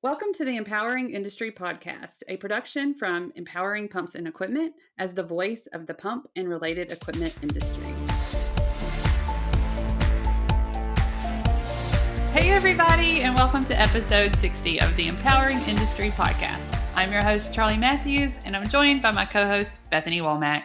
Welcome to the Empowering Industry Podcast, a production from Empowering Pumps and Equipment as the voice of the pump and related equipment industry. Hey, everybody, and welcome to episode 60 of the Empowering Industry Podcast. I'm your host, Charli Matthews, and I'm joined by my co-host, Bethany Womack.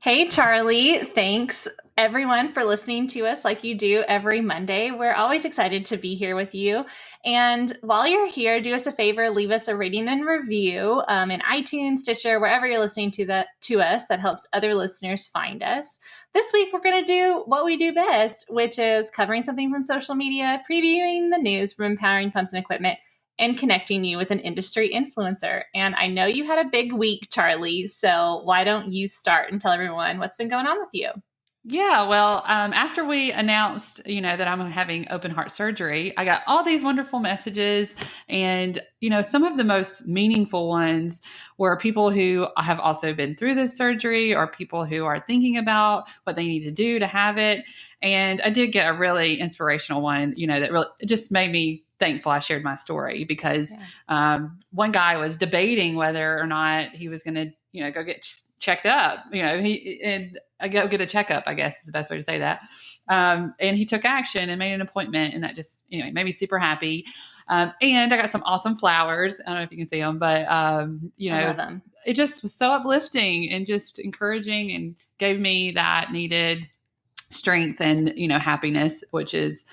Hey, Charli. Thanks, everyone, for listening to us like you do every Monday. We're always excited to be here with you. And while you're here, do us a favor, leave us a rating and review in iTunes, Stitcher, wherever you're listening to us. That helps other listeners find us. This week, we're going to do what we do best, which is covering something from social media, previewing the news from Empowering Pumps and Equipment, and connecting you with an industry influencer. And I know you had a big week, Charli, so why don't you start and tell everyone what's been going on with you? Yeah, well, after we announced, that I'm having open heart surgery, I got all these wonderful messages. And, some of the most meaningful ones were people who have also been through this surgery or people who are thinking about what they need to do to have it. And I did get a really inspirational one, that really just made me thankful I shared my story because one guy was debating whether or not he was going to, go get checked up, go get a checkup, I guess is the best way to say that. And he took action and made an appointment, and that just, made me super happy. And I got some awesome flowers. I don't know if you can see them, but, I love them. It just was so uplifting and just encouraging and gave me that needed strength and, happiness, which is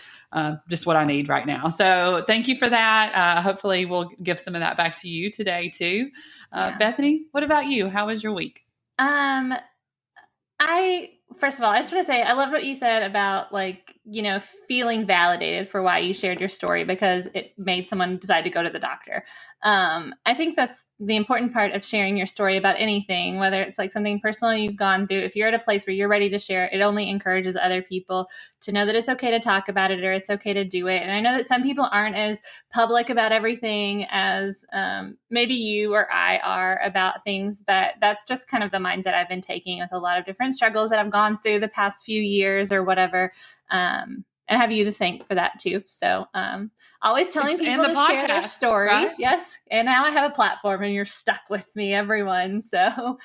just what I need right now. So thank you for that. Hopefully we'll give some of that back to you today too. Bethany, what about you? How was your week? First of all, I just want to say, I love what you said about feeling validated for why you shared your story because it made someone decide to go to the doctor. I think that's the important part of sharing your story about anything, whether it's like something personal you've gone through. If you're at a place where you're ready to share, it only encourages other people to know that it's okay to talk about it or it's okay to do it. And I know that some people aren't as public about everything as maybe you or I are about things, but that's just kind of the mindset I've been taking with a lot of different struggles that I've gone through the past few years or whatever. And have you to thank for that too. So always telling people to share their story. Right? Yes. And now I have a platform and you're stuck with me, everyone. So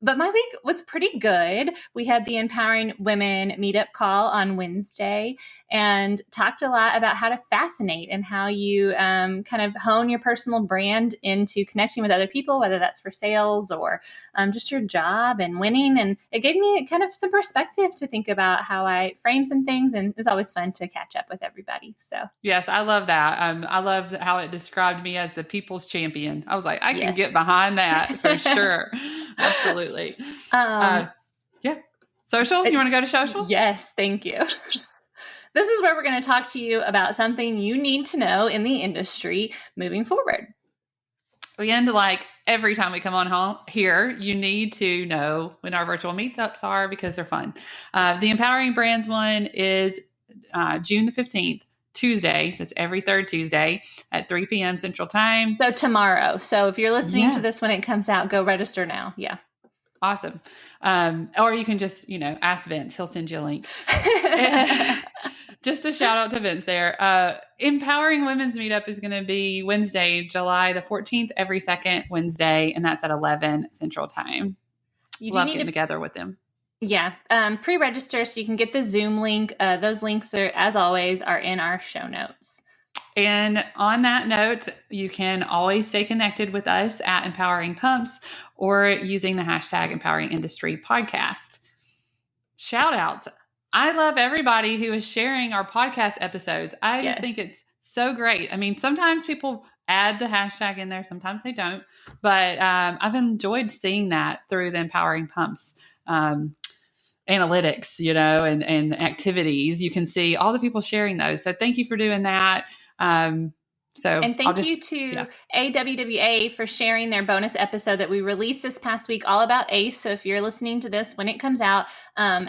but my week was pretty good. We had the Empowering Women Meetup call on Wednesday and talked a lot about how to fascinate and how you kind of hone your personal brand into connecting with other people, whether that's for sales or just your job and winning. And it gave me kind of some perspective to think about how I frame some things. And it's always fun to catch up with everybody. So yes, I love that. I love how it described me as the people's champion. I was like, I can get behind that for sure. Absolutely. Yeah. Social? You want to go to social? Yes. Thank you. This is where we're going to talk to you about something you need to know in the industry moving forward. And like every time we come on home here, you need to know when our virtual meetups are because they're fun. The Empowering Brands one is June the 15th. Tuesday. That's every third Tuesday at 3 p.m. Central Time. So tomorrow. So if you're listening to this when it comes out, go register now. Yeah. Awesome. Or you can just, ask Vince. He'll send you a link. Just a shout out to Vince there. Empowering Women's Meetup is going to be Wednesday, July the 14th, every second Wednesday, and that's at 11 Central Time. Love getting together with them. Yeah. Pre-register so you can get the Zoom link. Those links are, as always, are in our show notes. And on that note, you can always stay connected with us at Empowering Pumps or using the hashtag Empowering Industry Podcast. Shout outs. I love everybody who is sharing our podcast episodes. I just think it's so great. I mean, sometimes people add the hashtag in there. Sometimes they don't. But I've enjoyed seeing that through the Empowering Pumps analytics, and activities. You can see all the people sharing those. So thank you for doing that. And thank you to AWWA for sharing their bonus episode that we released this past week all about ACE. So if you're listening to this when it comes out,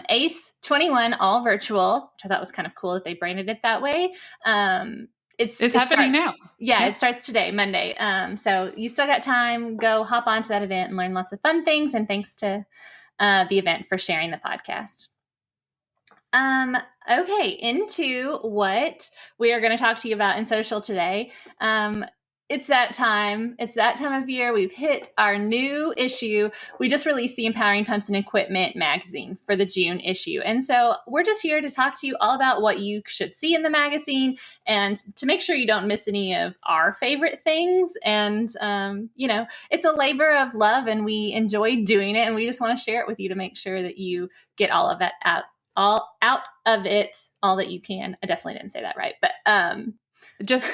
ACE 21 all virtual, which I thought was kind of cool that they branded it that way. It happening now. Yeah, it starts today, Monday. So you still got time. Go hop onto that event and learn lots of fun things. And thanks to the event for sharing the podcast. Okay, into what we are going to talk to you about in social today. It's that time. It's that time of year. We've hit our new issue. We just released the Empowering Pumps and Equipment magazine for the June issue. And so we're just here to talk to you all about what you should see in the magazine and to make sure you don't miss any of our favorite things. And, it's a labor of love and we enjoy doing it. And we just want to share it with you to make sure that you get all of that all out of it, all that you can. I definitely didn't say that right, but just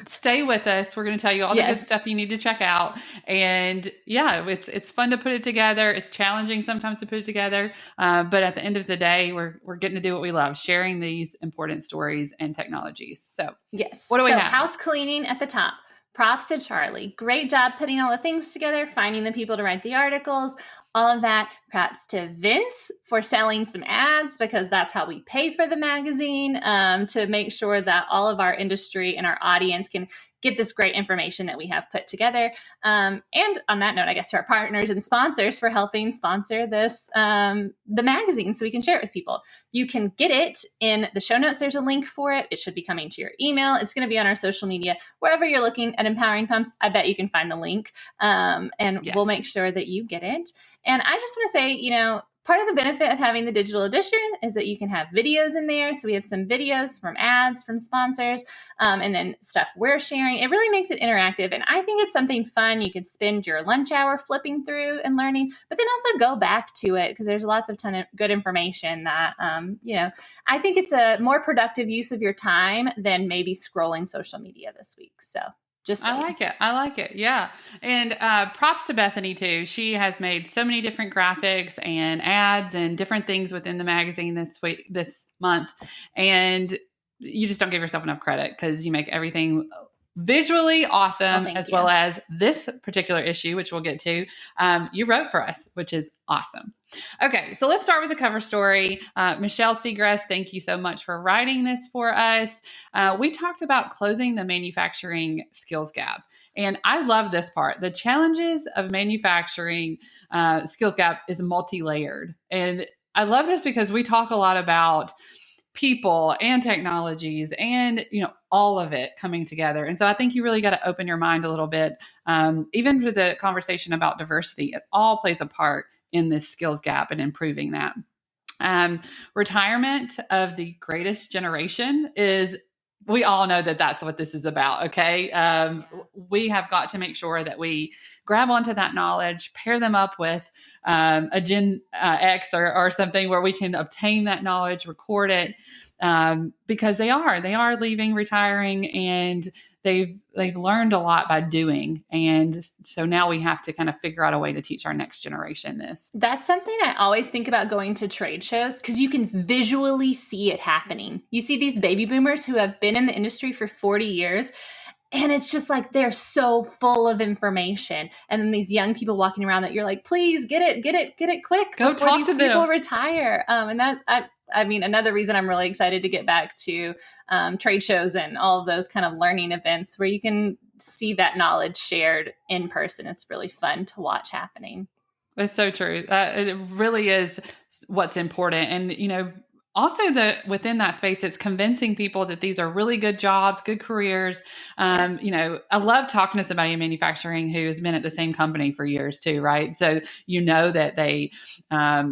stay with us. We're going to tell you all the good stuff you need to check out. And yeah, it's fun to put it together. It's challenging sometimes to put it together. But at the end of the day, we're getting to do what we love, sharing these important stories and technologies. So yes. What do we have? House cleaning at the top. Props to Charli. Great job putting all the things together, finding the people to write the articles, all of that. Props to Vince for selling some ads because that's how we pay for the magazine, to make sure that all of our industry and our audience can get this great information that we have put together. And on that note, I guess to our partners and sponsors for helping sponsor this, the magazine, so we can share it with people. You can get it in the show notes. There's a link for it. It should be coming to your email. It's going to be on our social media. Wherever you're looking at Empowering Pumps, I bet you can find the link. We'll make sure that you get it. And I just want to say, part of the benefit of having the digital edition is that you can have videos in there. So we have some videos from ads, from sponsors, and then stuff we're sharing. It really makes it interactive. And I think it's something fun. You could spend your lunch hour flipping through and learning, but then also go back to it because there's lots of ton of good information that, I think it's a more productive use of your time than maybe scrolling social media this week. So just saying. I like it. Yeah. And props to Bethany too. She has made so many different graphics and ads and different things within the magazine this month. And you just don't give yourself enough credit because you make everything visually awesome, well as this particular issue, which we'll get to. You wrote for us, which is awesome. Okay, so let's start with the cover story. Michelle Seagrass, thank you so much for writing this for us. We talked about closing the manufacturing skills gap. And I love this part. The challenges of manufacturing skills gap is multi-layered. And I love this because we talk a lot about people and technologies and, all of it coming together. And so I think you really got to open your mind a little bit. Even for the conversation about diversity, it all plays a part in this skills gap and improving that. Retirement of the greatest generation we all know that that's what this is about. Okay. We have got to make sure that we grab onto that knowledge, pair them up with a Gen X or something where we can obtain that knowledge, record it, because they are leaving, retiring, and they've learned a lot by doing. And so now we have to kind of figure out a way to teach our next generation this. That's something I always think about going to trade shows because you can visually see it happening. You see these baby boomers who have been in the industry for 40 years. And it's just like, they're so full of information. And then these young people walking around that you're like, please get it quick. Go talk to them. People retire. And that's, another reason I'm really excited to get back to trade shows and all of those kind of learning events where you can see that knowledge shared in person. It's really fun to watch happening. That's so true. It really is what's important. And, also within that space, it's convincing people that these are really good jobs, good careers. Yes. I love talking to somebody in manufacturing who has been at the same company for years too, right? So that they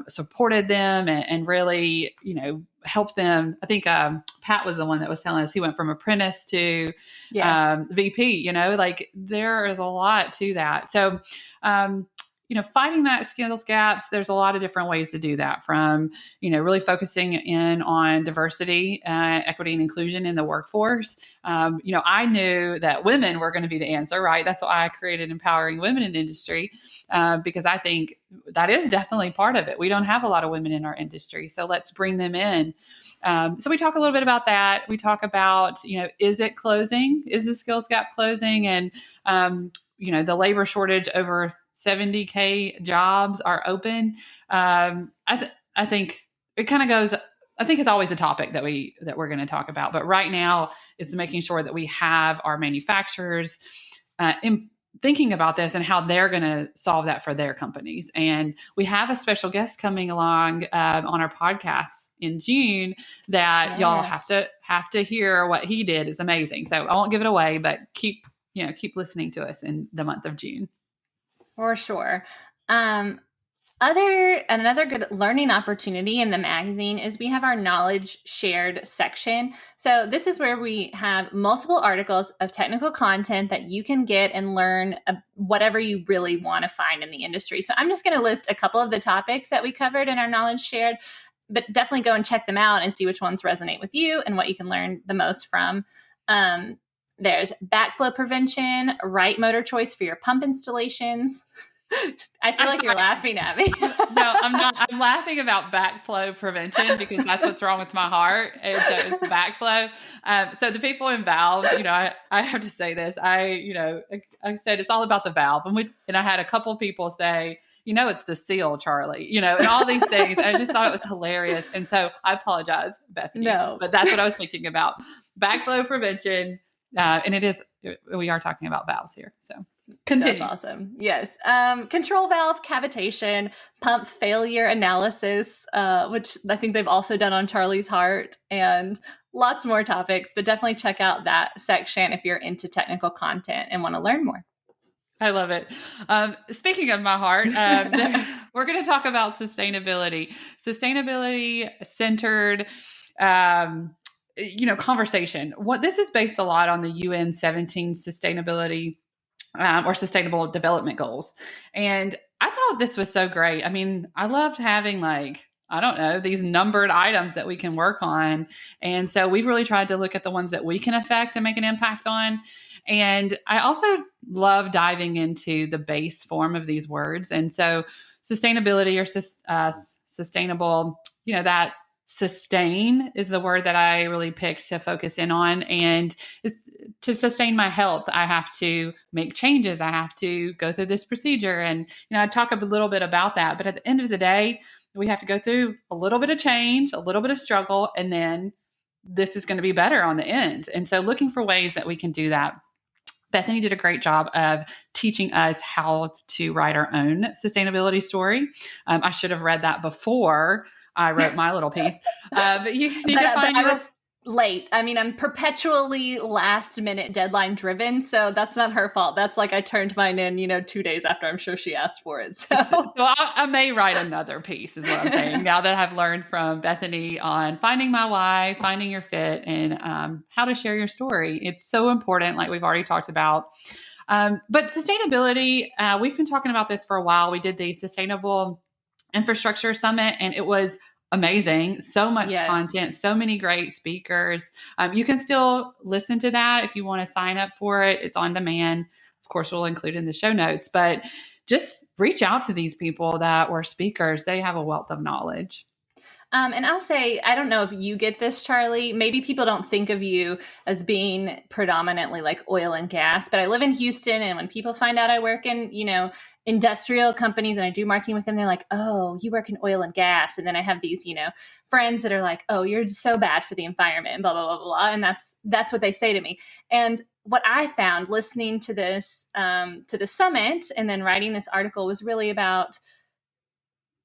supported them and really, helped them. I think Pat was the one that was telling us he went from apprentice to VP, there is a lot to that. So, fighting that skills gaps, there's a lot of different ways to do that, from, really focusing in on diversity, equity, and inclusion in the workforce. I knew that women were going to be the answer, right? That's why I created Empowering Women in Industry, because I think that is definitely part of it. We don't have a lot of women in our industry, so let's bring them in. So we talk a little bit about that. We talk about, is it closing? Is the skills gap closing? And, the labor shortage, over 70K jobs are open. I think it kind of goes, I think it's always a topic that we're going to talk about, but right now it's making sure that we have our manufacturers thinking about this and how they're going to solve that for their companies. And we have a special guest coming along on our podcast in June that y'all have to hear what he did. It's amazing. So I won't give it away, but keep listening to us in the month of June. For sure. Another good learning opportunity in the magazine is we have our knowledge shared section. So this is where we have multiple articles of technical content that you can get and learn whatever you really want to find in the industry. So I'm just going to list a couple of the topics that we covered in our knowledge shared, but definitely go and check them out and see which ones resonate with you and what you can learn the most from. There's backflow prevention, right motor choice for your pump installations. I feel like you're laughing at me. No, I'm not. I'm laughing about backflow prevention because that's what's wrong with my heart. And so it's backflow. So the people in valve, I have to say this. I said it's all about the valve. And I had a couple people say, it's the seal, Charli, and all these things. I just thought it was hilarious. And so I apologize, Bethany. No. But that's what I was thinking about. Backflow prevention. And we are talking about valves here. So continue. That's awesome. Yes. Control valve cavitation, pump failure analysis, which I think they've also done on Charli's heart, and lots more topics, but definitely check out that section if you're into technical content and want to learn more. I love it. Speaking of my heart, we're going to talk about sustainability centered, conversation. This is based a lot on the UN 17 sustainability or sustainable development goals. And I thought this was so great. I mean, I loved having these numbered items that we can work on. And so we've really tried to look at the ones that we can affect and make an impact on. And I also love diving into the base form of these words. And so sustainability or sustainable, that sustain is the word that I really picked to focus in on. And to sustain my health, I have to make changes. I have to go through this procedure. And, I talk a little bit about that. But at the end of the day, we have to go through a little bit of change, a little bit of struggle, and then this is going to be better on the end. And so looking for ways that we can do that. Bethany did a great job of teaching us how to write our own sustainability story. I should have read that before I wrote my little piece. But you need to find I was late. I mean, I'm perpetually last minute deadline driven. So that's not her fault. That's I turned mine in, 2 days after I'm sure she asked for it. So I may write another piece is what I'm saying now that I've learned from Bethany on finding my why, finding your fit, and how to share your story. It's so important, like we've already talked about. But sustainability, we've been talking about this for a while. We did the Sustainable Infrastructure Summit, and it was amazing. So much content, so many great speakers. You can still listen to that if you want to sign up for it. It's on demand. Of course, we'll include in the show notes, but just reach out to these people that were speakers. They have a wealth of knowledge. And I'll say, I don't know if you get this, Charli. Maybe people don't think of you as being predominantly oil and gas, but I live in Houston. And when people find out I work in, industrial companies and I do marketing with them, they're like, oh, you work in oil and gas. And then I have these, friends that are like, oh, you're so bad for the environment and blah, blah, blah, blah. And that's what they say to me. And what I found listening to this, to the summit and then writing this article was really about,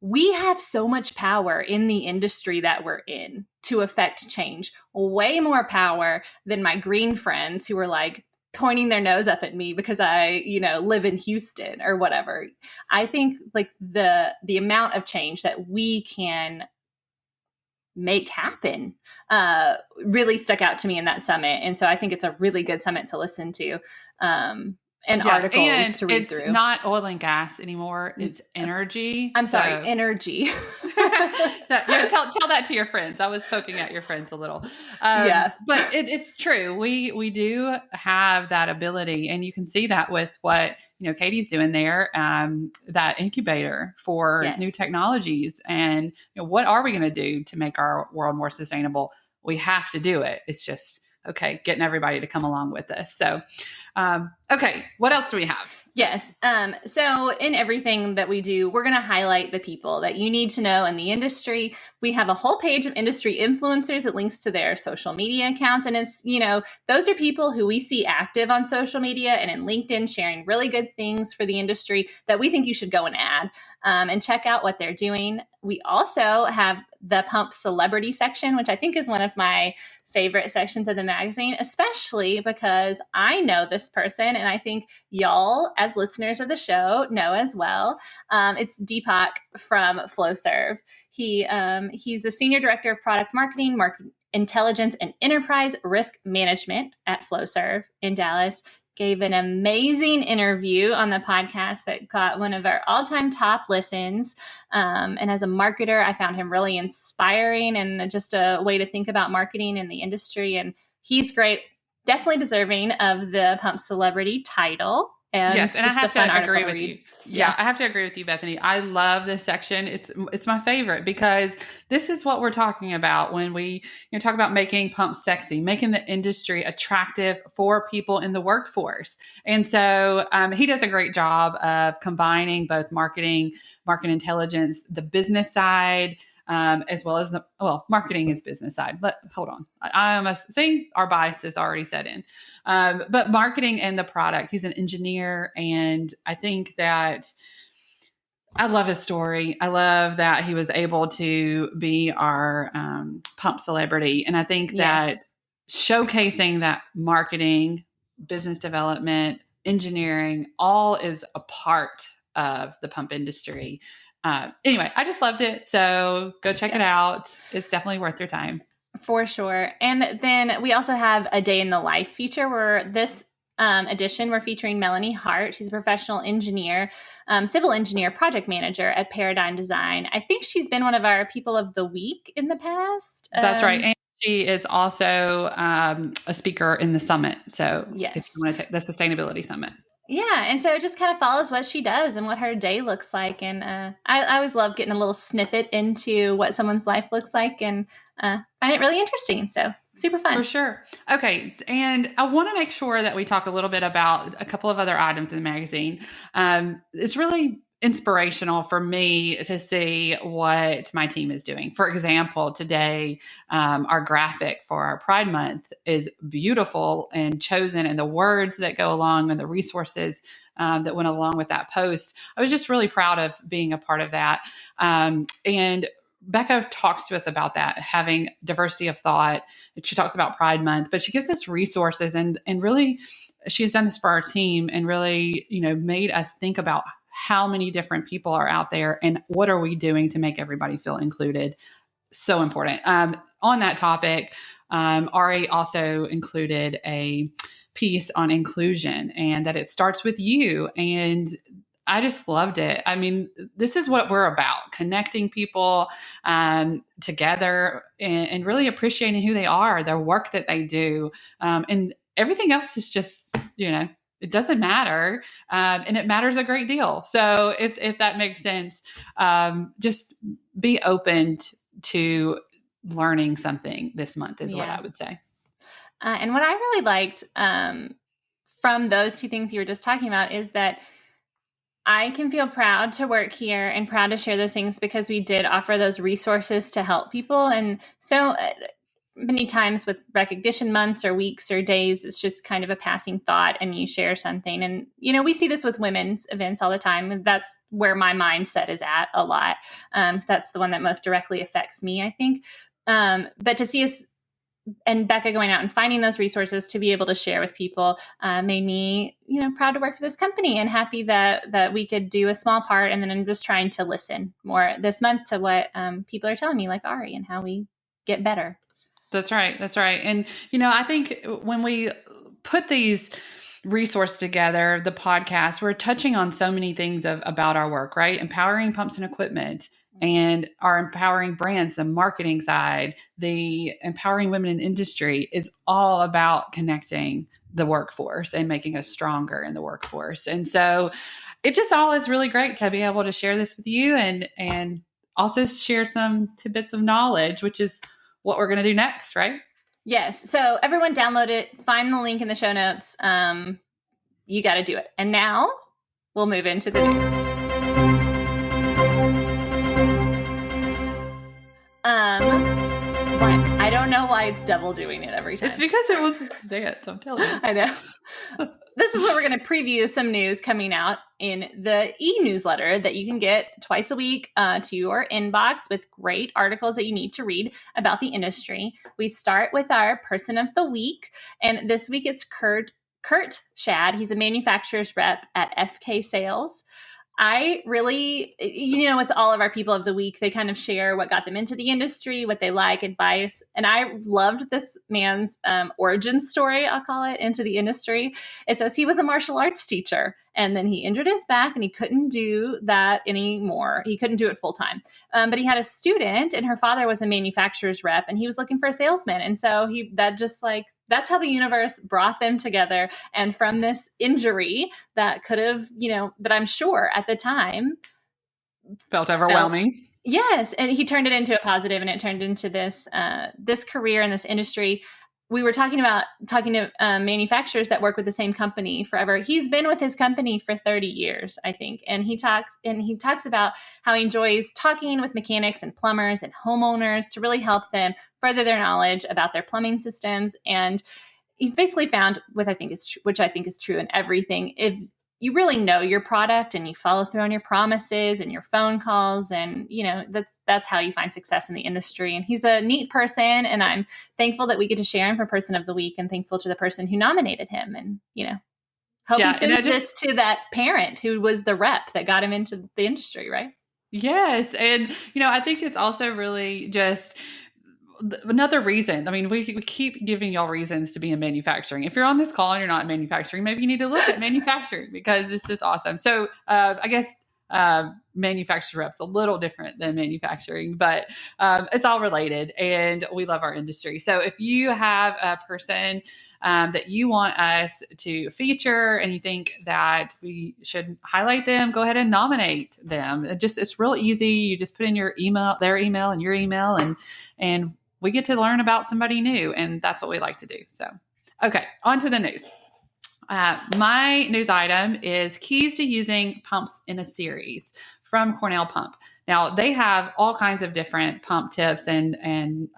we have so much power in the industry that we're in to affect change, way more power than my green friends who were pointing their nose up at me because I, live in Houston or whatever. I think the amount of change that we can make happen really stuck out to me in that summit. And so I think it's a really good summit to listen to. Articles to read through. It's not oil and gas anymore. It's energy. I'm sorry, energy. Tell that to your friends. I was poking at your friends a little. But it's true. We do have that ability, and you can see that with what Katie's doing there. That incubator for new technologies, and what are we going to do to make our world more sustainable? We have to do it. It's just getting everybody to come along with this. So, okay, what else do we have? Yes. So in everything that we do, we're going to highlight the people that you need to know in the industry. We have a whole page of industry influencers. It links to their social media accounts. And it's, those are people who we see active on social media and in LinkedIn sharing really good things for the industry that we think you should go and add and check out what they're doing. We also have the Pump Celebrity section, which I think is one of my favorite sections of the magazine, especially because I know this person and I think y'all as listeners of the show know as well. It's Deepak from Flowserve. He's the Senior Director of Product Marketing, Market Intelligence, and Enterprise Risk Management at Flowserve in Dallas. Gave an amazing interview on the podcast that got one of our all-time top listens. And as a marketer, I found him really inspiring and just a way to think about marketing in the industry. And he's great, definitely deserving of the Pump Celebrity title. And yes, and I just have a fun to article agree to with read. you. Yeah, I have to agree with you, Bethany. I love this section. It's my favorite because this is what we're talking about when we talk about making pumps sexy, making the industry attractive for people in the workforce. And so he does a great job of combining both marketing, market intelligence, the business side, as well as marketing is business side. But hold on, I must see our bias is already set in. But marketing and the product, he's an engineer. And I think that I love his story. I love that he was able to be our pump celebrity. And I think that showcasing that marketing, business development, engineering, all is a part of the pump industry. Anyway, I just loved it. So go check it out. It's definitely worth your time. For sure. And then we also have a day in the life feature where this edition, we're featuring Melanie Hart. She's a professional engineer, civil engineer, project manager at Paradigm Design. I think she's been one of our people of the week in the past. That's right. And she is also a speaker in the summit. So if you want to take the sustainability summit. Yeah. And so it just kind of follows what she does and what her day looks like. And I always love getting a little snippet into what someone's life looks like and find it really interesting. So super fun. For sure. Okay. And I want to make sure that we talk a little bit about a couple of other items in the magazine. It's really inspirational for me to see what my team is doing. For example, today, our graphic for our Pride Month is beautiful and chosen, and the words that go along and the resources that went along with that post. I was just really proud of being a part of that. And Becca talks to us about that, having diversity of thought. She talks about Pride Month, but she gives us resources and really she's done this for our team and really, made us think about how many different people are out there and what are we doing to make everybody feel included. So important. On that topic, Ari also included a piece on inclusion and that it starts with you. And I just loved it. I mean, this is what we're about, connecting people together and really appreciating who they are, their work that they do. And everything else is just, it doesn't matter. And it matters a great deal. So if that makes sense, just be open to learning something this month is what I would say. And what I really liked from those two things you were just talking about is that I can feel proud to work here and proud to share those things because we did offer those resources to help people. And so many times with recognition months or weeks or days, it's just kind of a passing thought and you share something. And, we see this with women's events all the time. That's where my mindset is at a lot. That's the one that most directly affects me, I think. But to see us and Becca going out and finding those resources to be able to share with people made me, proud to work for this company and happy that we could do a small part. And then I'm just trying to listen more this month to what people are telling me, like Ari, and how we get better. That's right. That's right. And, I think when we put these resources together, the podcast, we're touching on so many things about our work, right? Empowering pumps and equipment and our empowering brands, the marketing side, the empowering women in industry is all about connecting the workforce and making us stronger in the workforce. And so it just all is really great to be able to share this with you and also share some tidbits of knowledge, which is what we're going to do next, right? Yes. So everyone download it, find the link in the show notes. You got to do it. And now we'll move into the news. I don't know why it's double doing it every time. It's because it wants us to dance, I'm telling you. I know. This is where we're going to preview some news coming out in the e-newsletter that you can get twice a week to your inbox with great articles that you need to read about the industry. We start with our person of the week, and this week it's Kurt Shad. He's a manufacturer's rep at FK Sales. I really, with all of our people of the week, they kind of share what got them into the industry, what they like, advice. And I loved this man's origin story, I'll call it, into the industry. It says he was a martial arts teacher, and then he injured his back and he couldn't do that anymore. He couldn't do it full time. But he had a student, and her father was a manufacturer's rep, and he was looking for a salesman. And so that's how the universe brought them together. And from this injury that could have, that I'm sure at the time felt overwhelming. Yes. And he turned it into a positive, and it turned into this career in this industry. We were talking to manufacturers that work with the same company forever. He's been with his company for 30 years, I think. And he talks about how he enjoys talking with mechanics and plumbers and homeowners to really help them further their knowledge about their plumbing systems. And he's basically found, which I think is true in everything, if you really know your product and you follow through on your promises and your phone calls, and that's how you find success in the industry. And he's a neat person, and I'm thankful that we get to share him for Person of the Week, and thankful to the person who nominated him. And hope he sends this to that parent who was the rep that got him into the industry, right? Yes, and I think it's also really just another reason. I mean, we keep giving y'all reasons to be in manufacturing. If you're on this call and you're not in manufacturing, maybe you need to look at manufacturing, because this is awesome. So I guess manufacturer rep's a little different than manufacturing, but it's all related, and we love our industry. So if you have a person that you want us to feature and you think that we should highlight them, go ahead and nominate them. It's real easy. You just put in their email and your email, and we get to learn about somebody new, and that's what we like to do. So, okay, on to the news. My news item is keys to using pumps in a series from Cornell Pump. Now, they have all kinds of different pump tips and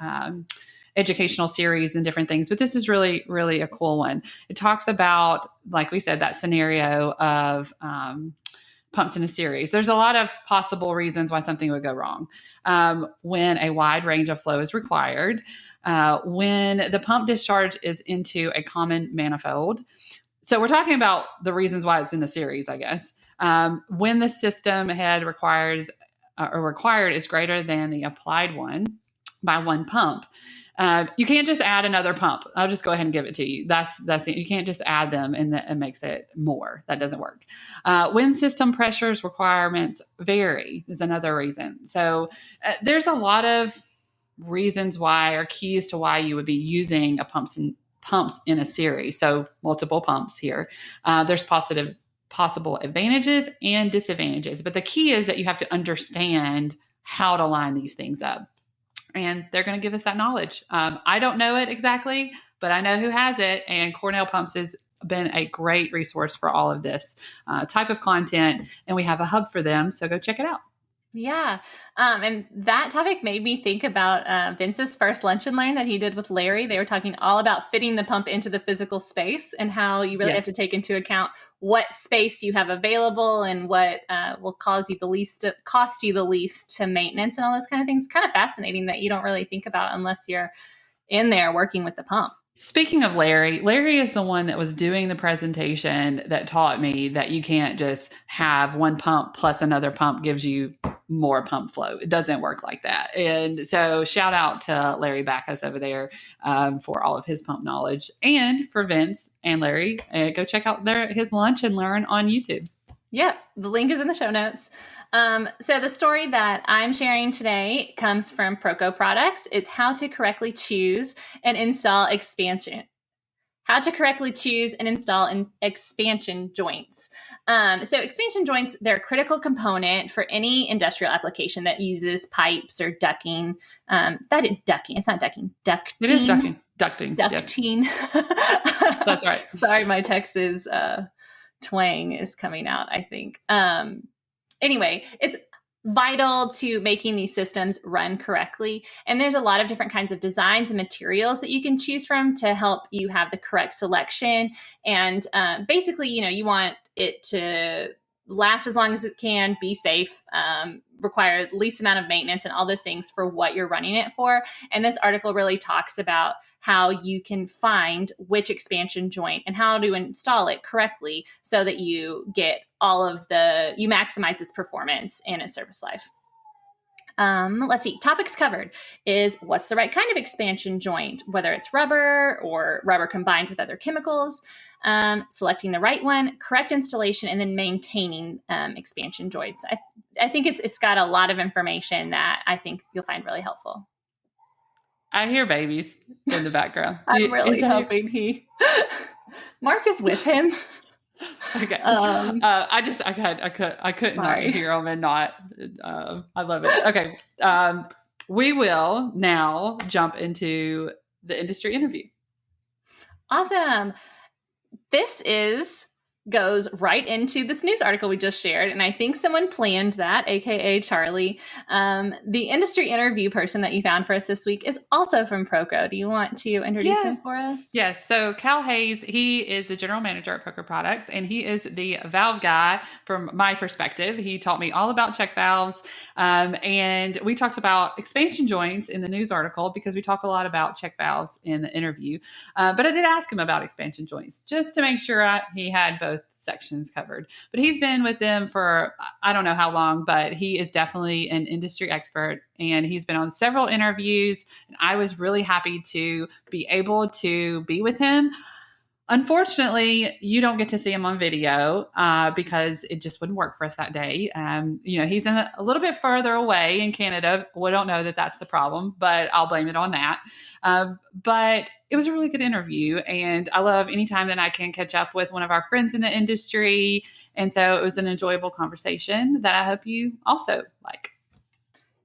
educational series and different things, but this is really, really a cool one. It talks about, like we said, that scenario of pumps in a series. There's a lot of possible reasons why something would go wrong. When a wide range of flow is required, when the pump discharge is into a common manifold. So we're talking about the reasons why it's in the series, I guess. When the system head required is greater than the applied one by one pump. You can't just add another pump. I'll just go ahead and give it to you. That's it. You can't just add them and it makes it more. That doesn't work. When system pressures requirements vary is another reason. So there's a lot of reasons why, or keys to why you would be using pumps in a series. So multiple pumps here. There's possible advantages and disadvantages, but the key is that you have to understand how to line these things up. And they're going to give us that knowledge. I don't know it exactly, but I know who has it. And Cornell Pumps has been a great resource for all of this type of content. And we have a hub for them. So go check it out. Yeah. And that topic made me think about Vince's first lunch and learn that he did with Larry. They were talking all about fitting the pump into the physical space, and how you really have to take into account what space you have available and what will cost you the least to maintenance and all those kind of things. It's kind of fascinating that you don't really think about unless you're in there working with the pump. Speaking of Larry is the one that was doing the presentation that taught me that you can't just have one pump plus another pump gives you more pump flow. It doesn't work like that. And so shout out to Larry Backus over there for all of his pump knowledge, and for Vince and Larry, go check out his lunch and learn on YouTube. Yep. The link is in the show notes. So the story that I'm sharing today comes from Proco Products. It's how to correctly choose and install expansion joints. So expansion joints, they're a critical component for any industrial application that uses pipes or ducking. Ducking. It's not ducking. Ducting. It is ducting. Ducting. Ducting. Yes. That's right. Sorry, my text is twang is coming out, I think. Anyway, it's vital to making these systems run correctly. And there's a lot of different kinds of designs and materials that you can choose from to help you have the correct selection. And basically, you want it to last as long as it can, be safe, require the least amount of maintenance and all those things for what you're running it for. And this article really talks about how you can find which expansion joint and how to install it correctly so that you get you maximize its performance and its service life. Let's see. Topics covered is what's the right kind of expansion joint, whether it's rubber or rubber combined with other chemicals, selecting the right one, correct installation, and then maintaining expansion joints. I think it's got a lot of information that I think you'll find really helpful. I hear babies in the background. I'm really hoping Mark is with him. Okay. I couldn't not hear them and not. I love it. Okay. We will now jump into the industry interview. Awesome. This goes right into this news article we just shared. And I think someone planned that, AKA Charli. The industry interview person that you found for us this week is also from Proco. Do you want to introduce him for us? Yes. So Cal Hayes, he is the general manager at Proco Products, and he is the valve guy from my perspective. He taught me all about check valves. And we talked about expansion joints in the news article because we talk a lot about check valves in the interview. But I did ask him about expansion joints just to make sure he had both sections covered. But he's been with them for, I don't know how long, but he is definitely an industry expert, and he's been on several interviews, and I was really happy to be able to be with him. Unfortunately, you don't get to see him on video because it just wouldn't work for us that day. He's in a little bit further away in Canada. We don't know that that's the problem, but I'll blame it on that. But it was a really good interview, and I love anytime that I can catch up with one of our friends in the industry. And so it was an enjoyable conversation that I hope you also like.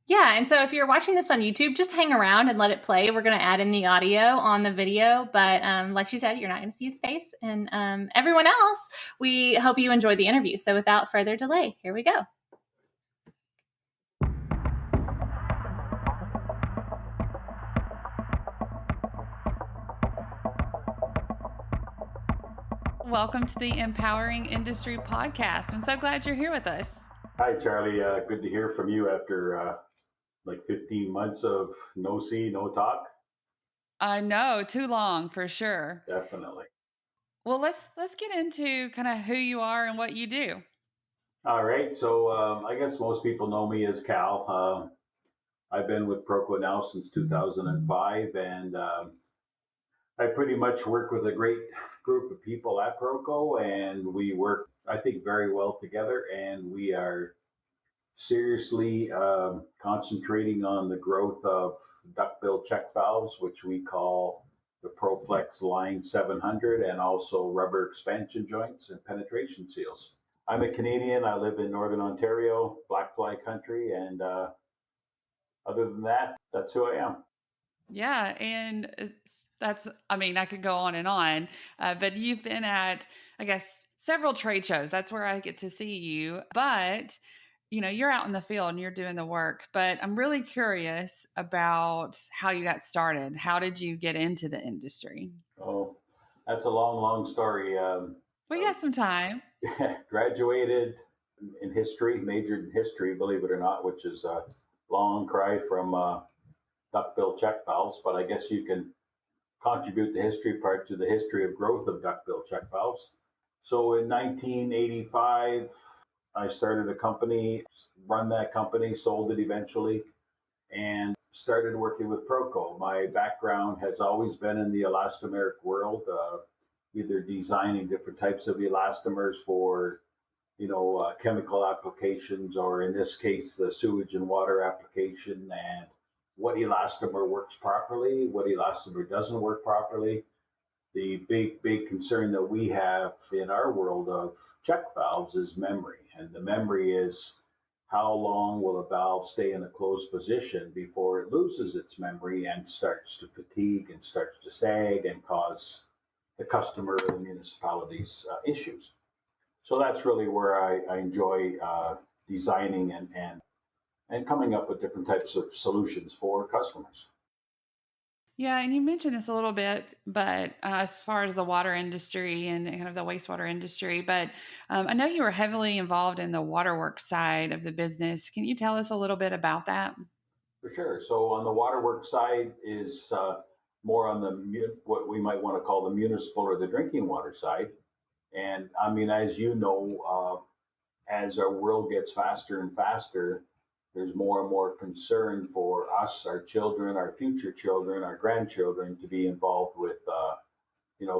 Yeah, and so if you're watching this on YouTube, just hang around and let it play. We're going to add in the audio on the video, but like she said, you're not going to see his face. And everyone else, we hope you enjoyed the interview. So without further delay, here we go. Welcome to the Empowering Industry Podcast. I'm so glad you're here with us. Hi, Charli. Good to hear from you after 15 months of no see, no talk. I know, too long for sure. Definitely. Well, let's get into kind of who you are and what you do. All right. So I guess most people know me as Cal. I've been with Proco now since 2005, and I pretty much work with a great group of people at Proco, and we work, I think, very well together, and we are seriously concentrating on the growth of duckbill check valves, which we call the ProFlex Line 700, and also rubber expansion joints and penetration seals. I'm a Canadian. I live in Northern Ontario, Blackfly country, and other than that, that's who I am. Yeah, and I could go on, but you've been at, I guess, several trade shows. That's where I get to see you, but you're out in the field and you're doing the work, but I'm really curious about how you got started. How did you get into the industry? Oh, that's a long, long story. We got some time. Graduated in history, majored in history, believe it or not, which is a long cry from duckbill check valves, but I guess you can contribute the history part to the history of growth of duckbill check valves. So in 1985, I started a company, run that company, sold it eventually, and started working with Proco. My background has always been in the elastomeric world, either designing different types of elastomers for, chemical applications, or in this case, the sewage and water application, and what elastomer works properly, what elastomer doesn't work properly. The big concern that we have in our world of check valves is memory. And the memory is how long will a valve stay in a closed position before it loses its memory and starts to fatigue and starts to sag and cause the customer or the municipalities issues. So that's really where I enjoy designing and coming up with different types of solutions for customers. Yeah, and you mentioned this a little bit, but as far as the water industry and kind of the wastewater industry, but I know you were heavily involved in the waterworks side of the business. Can you tell us a little bit about that? For sure. So on the waterworks side is more on the what we might want to call the municipal or the drinking water side. And I mean, as you know, as our world gets faster and faster, there's more and more concern for us, our children, our future children, our grandchildren to be involved with,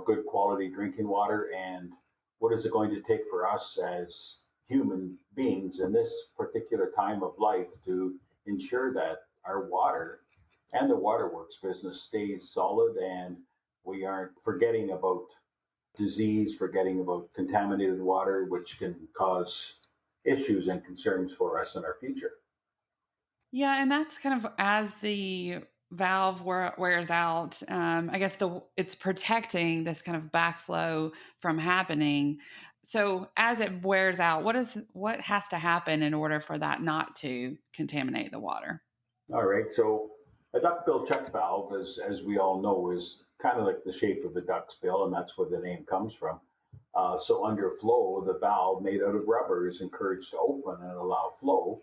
good quality drinking water. And what is it going to take for us as human beings in this particular time of life to ensure that our water and the waterworks business stays solid and we aren't forgetting about disease, forgetting about contaminated water, which can cause issues and concerns for us in our future. Yeah, and that's kind of as the valve wears out. I guess it's protecting this kind of backflow from happening. So as it wears out, what has to happen in order for that not to contaminate the water? All right, so a duckbill check valve, as we all know, is kind of like the shape of a duck's bill, and that's where the name comes from. So under flow, the valve made out of rubber is encouraged to open and allow flow.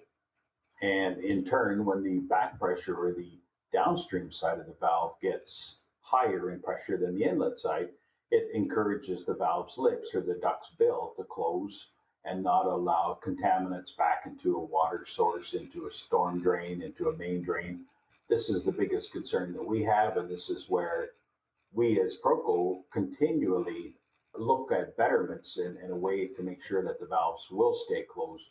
And in turn, when the back pressure or the downstream side of the valve gets higher in pressure than the inlet side, it encourages the valve's lips or the duct's bill to close and not allow contaminants back into a water source, into a storm drain, into a main drain. This is the biggest concern that we have, and this is where we as Proco continually look at betterments in a way to make sure that the valves will stay closed,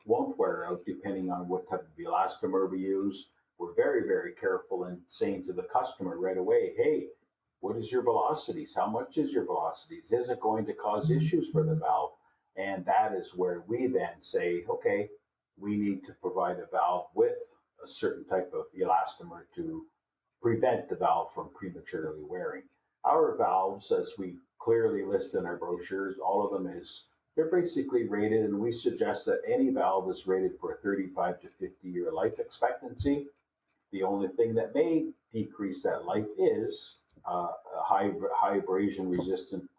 won't wear out depending on what type of elastomer we use. We're very, very careful in saying to the customer right away, hey, what is your velocities? How much is your velocities? Is it going to cause issues for the valve? And that is where we then say, okay, we need to provide a valve with a certain type of elastomer to prevent the valve from prematurely wearing. Our valves, as we clearly list in our brochures, all of them they're basically rated, and we suggest that any valve is rated for a 35 to 50 year life expectancy. The only thing that may decrease that life is a high abrasion resistant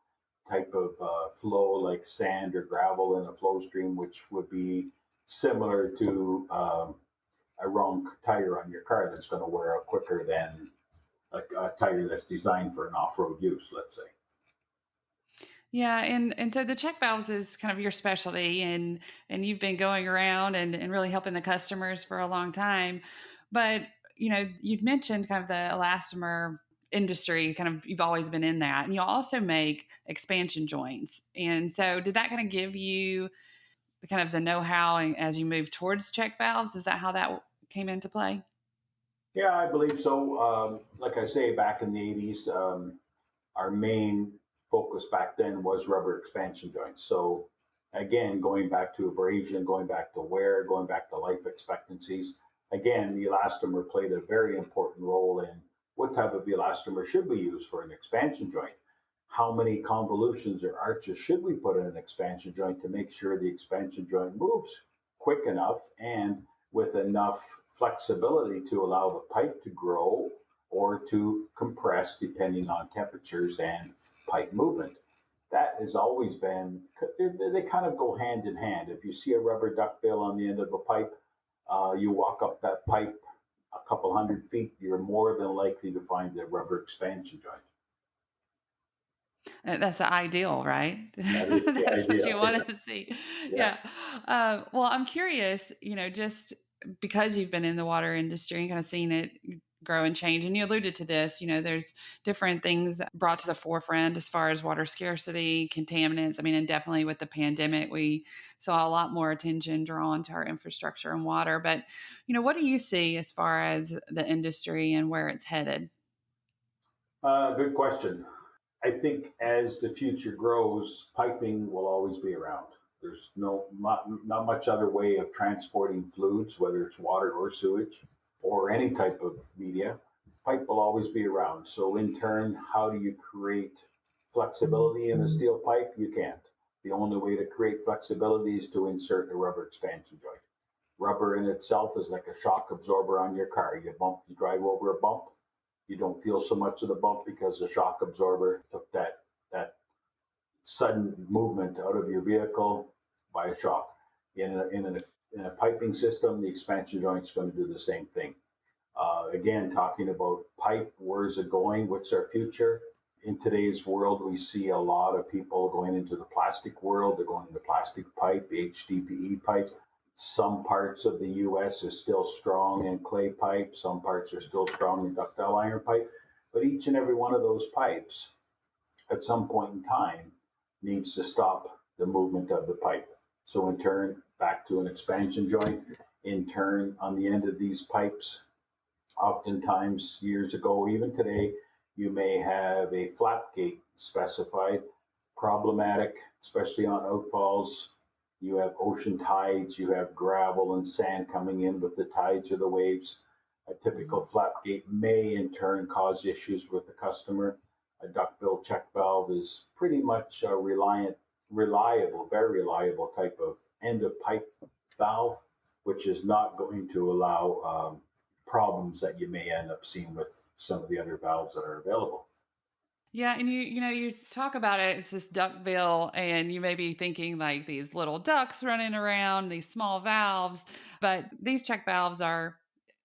type of flow like sand or gravel in a flow stream, which would be similar to a wrong tire on your car that's going to wear out quicker than a tire that's designed for an off-road use, let's say. Yeah, and so the check valves is kind of your specialty, and you've been going around and really helping the customers for a long time. But you'd mentioned kind of the elastomer industry, kind of you've always been in that, and you also make expansion joints. And so, did that kind of give you the kind of the know-how as you move towards check valves? Is that how that came into play? Yeah, I believe so. Like I say, back in the 80s, our main focus back then was rubber expansion joints. So again, going back to abrasion, going back to wear, going back to life expectancies, again, the elastomer played a very important role in what type of elastomer should we use for an expansion joint. How many convolutions or arches should we put in an expansion joint to make sure the expansion joint moves quick enough and with enough flexibility to allow the pipe to grow or to compress depending on temperatures and pipe movement. That has always been, they kind of go hand in hand. If you see a rubber duckbill on the end of a pipe, you walk up that pipe a couple 100 feet, you're more than likely to find a rubber expansion joint. That's the ideal, right? That is the That's what idea. you want to see. Yeah. Yeah. Well, I'm curious, just because you've been in the water industry and kind of seen it grow and change, and you alluded to this, there's different things brought to the forefront as far as water scarcity, contaminants. I mean, and definitely with the pandemic, we saw a lot more attention drawn to our infrastructure and water. But, what do you see as far as the industry and where it's headed? Good question. I think as the future grows, piping will always be around. There's not much other way of transporting fluids, whether it's water or sewage or any type of media. Pipe will always be around. So in turn, how do you create flexibility in a steel pipe? You can't. The only way to create flexibility is to insert a rubber expansion joint. Rubber in itself is like a shock absorber on your car. You drive over a bump, you don't feel so much of the bump because the shock absorber took that sudden movement out of your vehicle by a shock. In a piping system, the expansion joint is going to do the same thing. Again, talking about pipe, where is it going? What's our future? In today's world, we see a lot of people going into the plastic world. They're going into plastic pipe, HDPE pipe. Some parts of the U.S. is still strong in clay pipe. Some parts are still strong in ductile iron pipe. But each and every one of those pipes, at some point in time, needs to stop the movement of the pipe. So in turn, back to an expansion joint. In turn, on the end of these pipes, oftentimes years ago, even today, you may have a flap gate specified, problematic, especially on outfalls. You have ocean tides, you have gravel and sand coming in with the tides or the waves. A typical flap gate may in turn cause issues with the customer. A duckbill check valve is pretty much a reliable, very reliable type of end of pipe valve, which is not going to allow problems that you may end up seeing with some of the other valves that are available. Yeah, and you talk about it, it's this duckbill, and you may be thinking like these little ducks running around, these small valves, but these check valves are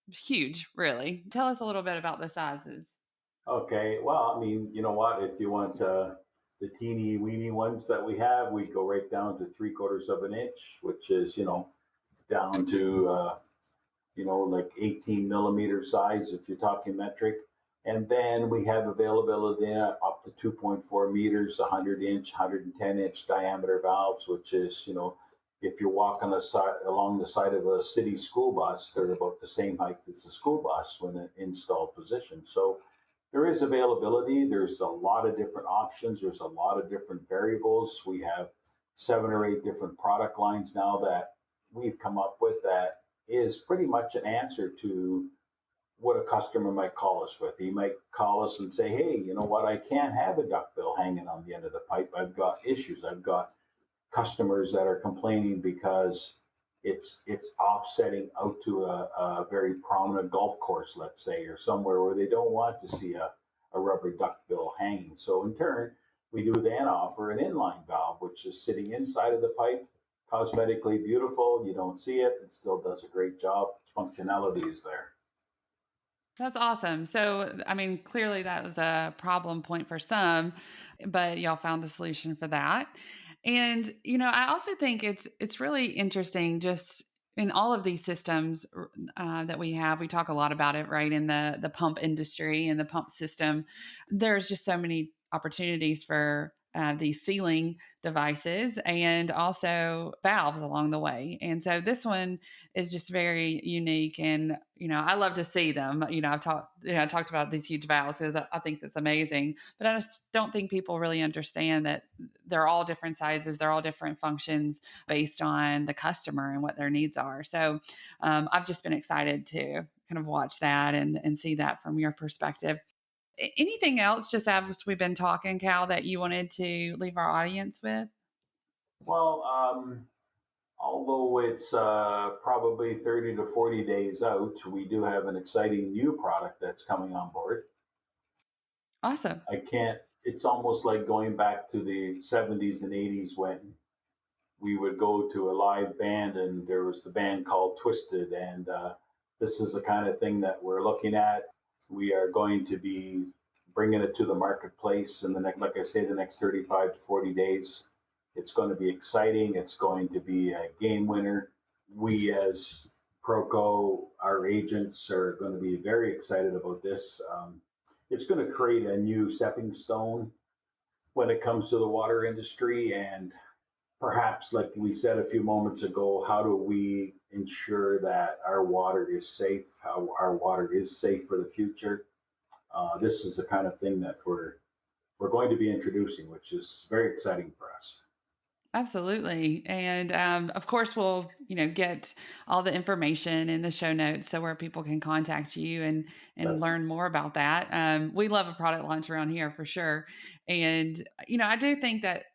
huge, really. Tell us a little bit about the sizes. Okay, well, I mean, you know what? If you want the teeny weeny ones that we have, we go right down to 3/4 of an inch, which is, down to, like 18 millimeter size if you're talking metric. And then we have availability up to 2.4 meters, 100-inch, 110-inch diameter valves, which is, if you're walking along the side of a city school bus, they're about the same height as the school bus when in installed position. So there is availability. There's a lot of different options. There's a lot of different variables. We have 7 or 8 different product lines now that we've come up with that is pretty much an answer to what a customer might call us with. He might call us and say, hey, you know what? I can't have a duckbill hanging on the end of the pipe. I've got issues. I've got customers that are complaining because it's offsetting out to a very prominent golf course, let's say, or somewhere where they don't want to see a rubber duckbill hanging. So in turn, we do then offer an inline valve, which is sitting inside of the pipe, cosmetically beautiful. You don't see it. It still does a great job. Functionality is there. That's awesome. So, I mean, clearly that was a problem point for some, but y'all found a solution for that. And, I also think it's really interesting just in all of these systems that we have. We talk a lot about it, right? In the pump industry and the pump system, there's just so many opportunities for these sealing devices and also valves along the way. And so this one is just very unique. And, I love to see them. I talked about these huge valves because I think that's amazing, but I just don't think people really understand that they're all different sizes. They're all different functions based on the customer and what their needs are. So I've just been excited to kind of watch that and see that from your perspective. Anything else, just as we've been talking, Cal, that you wanted to leave our audience with? Well, although it's probably 30 to 40 days out, we do have an exciting new product that's coming on board. Awesome. It's almost like going back to the 70s and 80s when we would go to a live band and there was the band called Twisted. And this is the kind of thing that we're looking at. We are going to be bringing it to the marketplace in the next 35 to 40 days. It's going to be exciting. It's going to be a game winner. We as Proco, our agents, are going to be very excited about this. It's going to create a new stepping stone when it comes to the water industry. And perhaps, like we said a few moments ago, how do we ensure that our water is safe, how our water is safe for the future? This is the kind of thing that we're going to be introducing, which is very exciting for us. Absolutely. And of course, we'll, get all the information in the show notes so where people can contact you and learn more about that. We love a product launch around here for sure. And, I do think that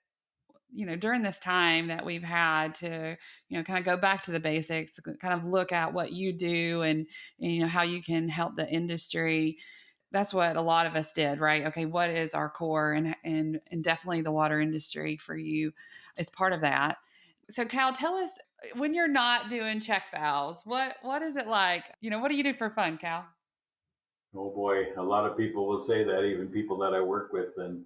during this time that we've had to, kind of go back to the basics, kind of look at what you do and how you can help the industry. That's what a lot of us did, right? Okay, what is our core? And definitely the water industry for you is part of that. So Cal, tell us, when you're not doing check valves, what is it like? What do you do for fun, Cal? Oh boy, a lot of people will say that, even people that I work with, and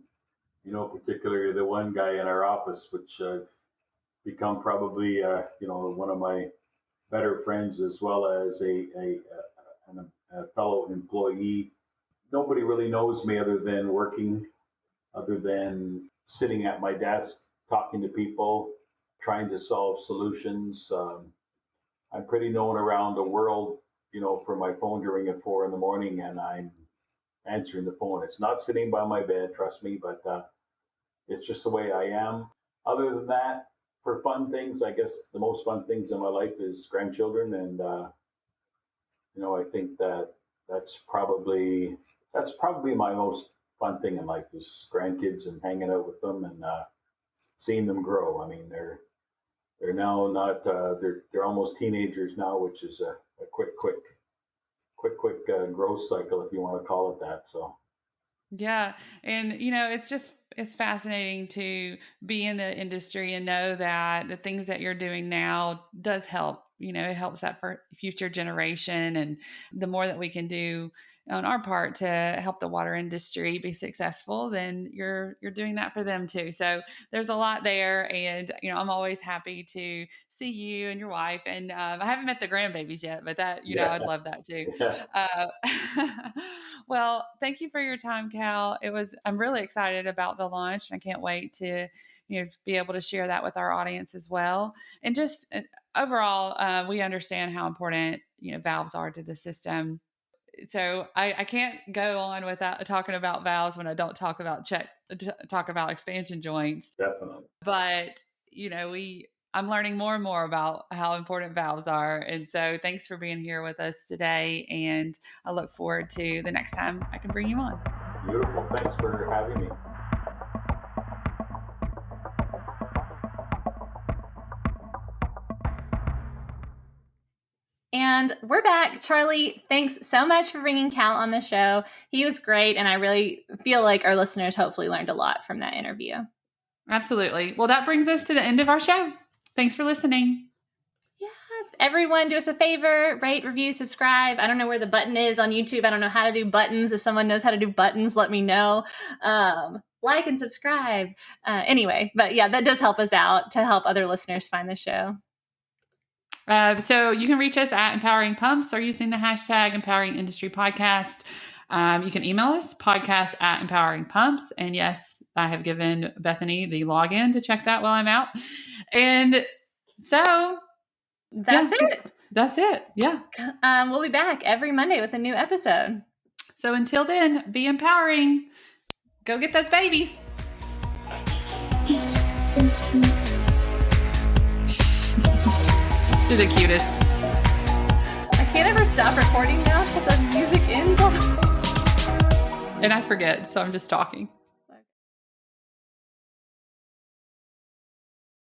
particularly the one guy in our office, which I've become probably one of my better friends, as well as a fellow employee. Nobody really knows me other than working, other than sitting at my desk, talking to people, trying to solve solutions. I'm pretty known around the world, for my phone to ring at 4 a.m. and I'm answering the phone. It's not sitting by my bed, trust me, but it's just the way I am. Other than that, for fun things, I guess the most fun things in my life is grandchildren. And, I think that's probably my most fun thing in life is grandkids and hanging out with them and seeing them grow. I mean, they're now not, they're almost teenagers now, which is a quick growth cycle, if you want to call it that. So. Yeah. And, it's fascinating to be in the industry and know that the things that you're doing now does help. It helps that for future generation. And the more that we can do on our part to help the water industry be successful, then you're doing that for them too. So there's a lot there. And, I'm always happy to see you and your wife. And I haven't met the grandbabies yet, but that, I'd love that too. Yeah. Well, thank you for your time, Cal. I'm really excited about the launch. I can't wait to, be able to share that with our audience as well. And just overall, we understand how important, valves are to the system. So I can't go on without talking about valves when I don't talk about expansion joints. Definitely. But, I'm learning more and more about how important valves are. And so thanks for being here with us today. And I look forward to the next time I can bring you on. Beautiful. Thanks for having me. And we're back. Charli, thanks so much for bringing Cal on the show. He was great, and I really feel like our listeners hopefully learned a lot from that interview. Absolutely. Well, that brings us to the end of our show. Thanks for listening. Yeah. Everyone, do us a favor, rate, review, subscribe. I don't know where the button is on YouTube. I don't know how to do buttons. If someone knows how to do buttons, let me know. Like and subscribe. Anyway, but yeah, that does help us out to help other listeners find the show. So you can reach us at Empowering Pumps or using the hashtag Empowering Industry Podcast. You can email us, podcast@Empowering Pumps. And yes, I have given Bethany the login to check that while I'm out. And so that's it. That's it. Yeah. We'll be back every Monday with a new episode. So until then, be empowering. Go get those babies. You're the cutest. I can't ever stop recording now till the music ends. And I forget, so I'm just talking.